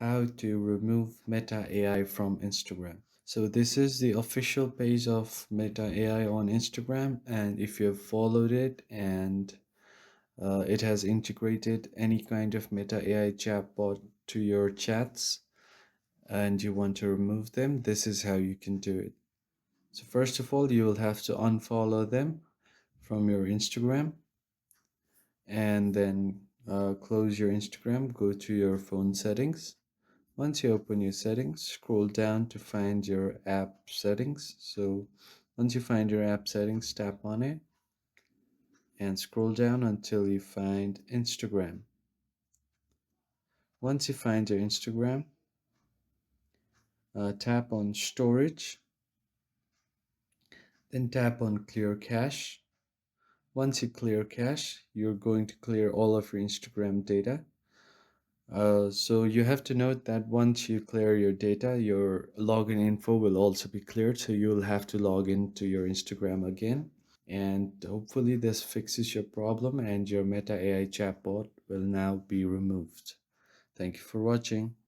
How to remove Meta AI from Instagram. So this is the official page of Meta AI on Instagram, and if you have followed it and it has integrated any kind of Meta AI chatbot to your chats and you want to remove them, this is how you can do it. So first of all, you will have to unfollow them from your Instagram, and then close your Instagram, go to your phone settings. Once you open your settings, scroll down to find your app settings. So once you find your app settings, tap on it and scroll down until you find Instagram. Once you find your Instagram, tap on storage, then tap on clear cache. Once you clear cache, you're going to clear all of your Instagram data. So you have to note that once you clear your data, your login info will also be cleared. So you'll have to log into your Instagram again. And hopefully this fixes your problem and your Meta AI chatbot will now be removed. Thank you for watching.